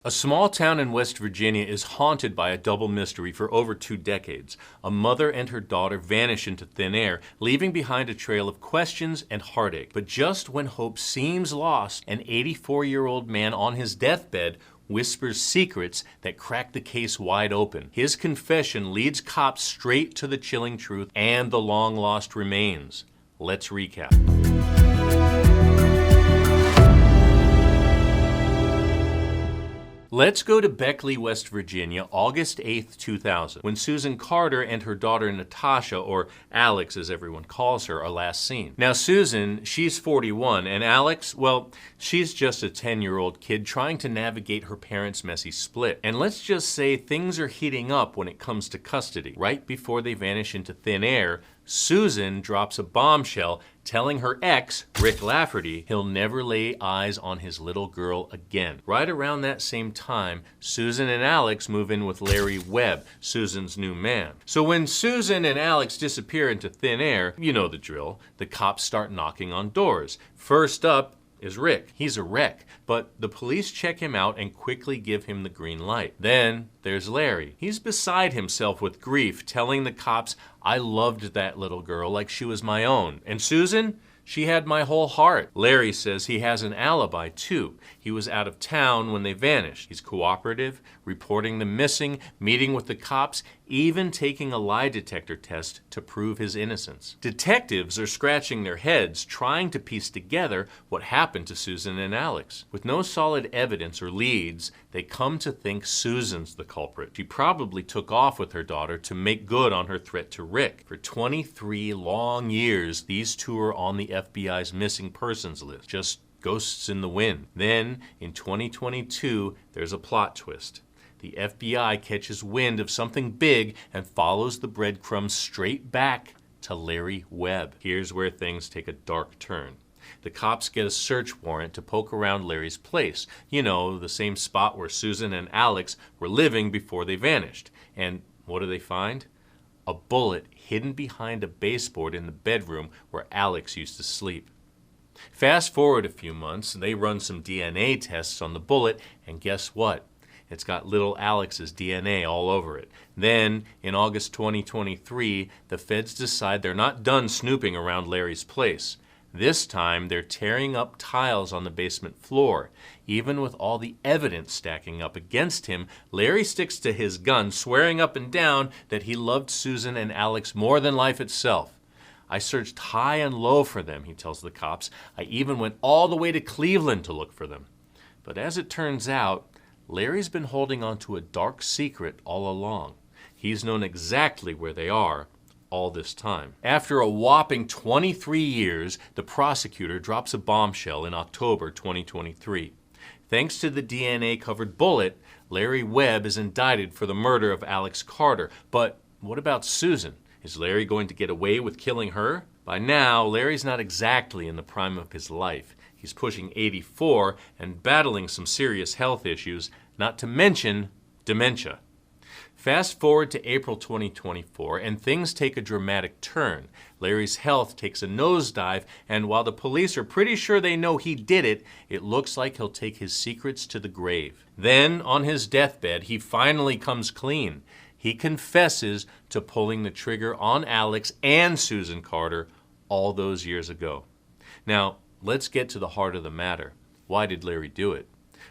A small town in West Virginia is haunted by a double mystery for over 2 decades. A mother and her daughter vanish into thin air, leaving behind a trail of questions and heartache. But just when hope seems lost, an 84-year-old man on his deathbed whispers secrets that crack the case wide open. His confession leads cops straight to the chilling truth and the long-lost remains. Let's recap. Let's go to Beckley, West Virginia, August 8th, 2000, when Susan Carter and her daughter Natasha, or Alex as everyone calls her, are last seen. Now Susan, she's 41, and Alex, well, she's just a 10-year-old kid trying to navigate her parents' messy split. And let's just say things are heating up when it comes to custody. Right before they vanish into thin air, Susan drops a bombshell telling her ex, Rick Lafferty, he'll never lay eyes on his little girl again. Right around that same time, Susan and Alex move in with Larry Webb, Susan's new man. So when Susan and Alex disappear into thin air, you know the drill, the cops start knocking on doors. First up is Rick. He's a wreck, but the police check him out and quickly give him the green light. Then there's Larry. He's beside himself with grief, telling the cops, I loved that little girl like she was my own. And Susan? She had my whole heart. Larry says he has an alibi too. He was out of town when they vanished. He's cooperative, reporting them missing, meeting with the cops, even taking a lie detector test to prove his innocence. Detectives are scratching their heads, trying to piece together what happened to Susan and Alex. With no solid evidence or leads, they come to think Susan's the culprit. She probably took off with her daughter to make good on her threat to Rick. For 23 long years, these two are on the FBI's missing persons list, just ghosts in the wind. Then, in 2022, there's a plot twist. The FBI catches wind of something big and follows the breadcrumbs straight back to Larry Webb. Here's where things take a dark turn. The cops get a search warrant to poke around Larry's place. You know, the same spot where Susan and Alex were living before they vanished. And what do they find? A bullet hidden behind a baseboard in the bedroom where Alex used to sleep. Fast forward a few months, they run some DNA tests on the bullet, and guess what? It's got little Alex's DNA all over it. Then, in August 2023, the feds decide they're not done snooping around Larry's place. This time, they're tearing up tiles on the basement floor. Even with all the evidence stacking up against him, Larry sticks to his gun, swearing up and down that he loved Susan and Alex more than life itself. I searched high and low for them, he tells the cops. I even went all the way to Cleveland to look for them. But as it turns out, Larry's been holding on to a dark secret all along. He's known exactly where they are all this time. After a whopping 23 years, the prosecutor drops a bombshell in October 2023. Thanks to the DNA-covered bullet, Larry Webb is indicted for the murder of Alex Carter. But what about Susan? Is Larry going to get away with killing her? By now, Larry's not exactly in the prime of his life. He's pushing 84 and battling some serious health issues, not to mention dementia. Fast forward to April 2024, and things take a dramatic turn. Larry's health takes a nosedive, and while the police are pretty sure they know he did it, it looks like he'll take his secrets to the grave. Then, on his deathbed, he finally comes clean. He confesses to pulling the trigger on Alex and Susan Carter all those years ago. Now, let's get to the heart of the matter. Why did Larry do it?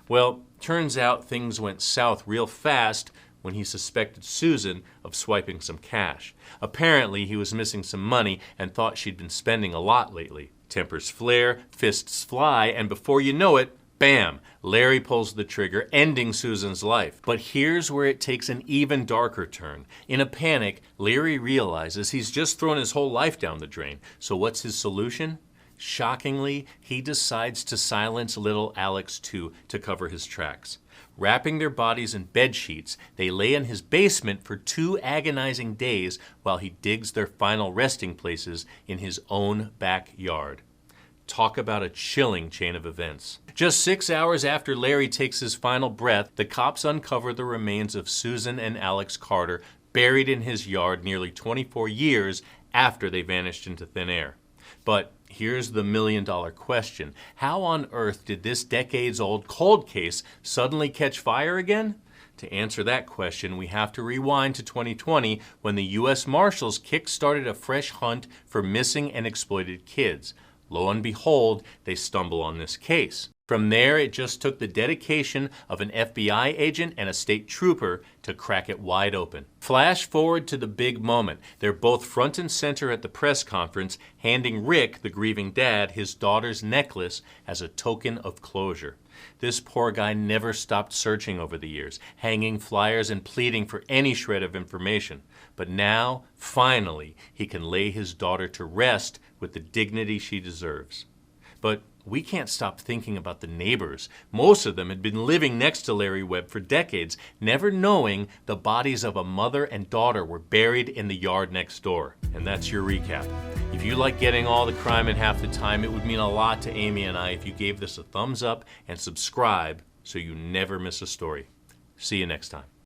Well, turns out things went south real fast when he suspected Susan of swiping some cash. Apparently, he was missing some money and thought she'd been spending a lot lately. Tempers flare, fists fly, and before you know it, bam, Larry pulls the trigger, ending Susan's life. But here's where it takes an even darker turn. In a panic, Larry realizes he's just thrown his whole life down the drain. So what's his solution? Shockingly, he decides to silence little Alex too to cover his tracks. Wrapping their bodies in bed sheets, they lay in his basement for 2 agonizing days while he digs their final resting places in his own backyard. Talk about a chilling chain of events. Just 6 hours after Larry takes his final breath, the cops uncover the remains of Susan and Alex Carter buried in his yard nearly 24 years after they vanished into thin air. But here's the million-dollar question. How on earth did this decades-old cold case suddenly catch fire again? To answer that question, we have to rewind to 2020 when the U.S. Marshals kick-started a fresh hunt for missing and exploited kids. Lo and behold, they stumble on this case. From there, it just took the dedication of an FBI agent and a state trooper to crack it wide open. Flash forward to the big moment. They're both front and center at the press conference, handing Rick, the grieving dad, his daughter's necklace as a token of closure. This poor guy never stopped searching over the years, hanging flyers and pleading for any shred of information. But now, finally, he can lay his daughter to rest with the dignity she deserves. But we can't stop thinking about the neighbors. Most of them had been living next to Larry Webb for decades, never knowing the bodies of a mother and daughter were buried in the yard next door. And that's your recap. If you like getting all the crime in half the time, it would mean a lot to Amy and I if you gave this a thumbs up and subscribe so you never miss a story. See you next time.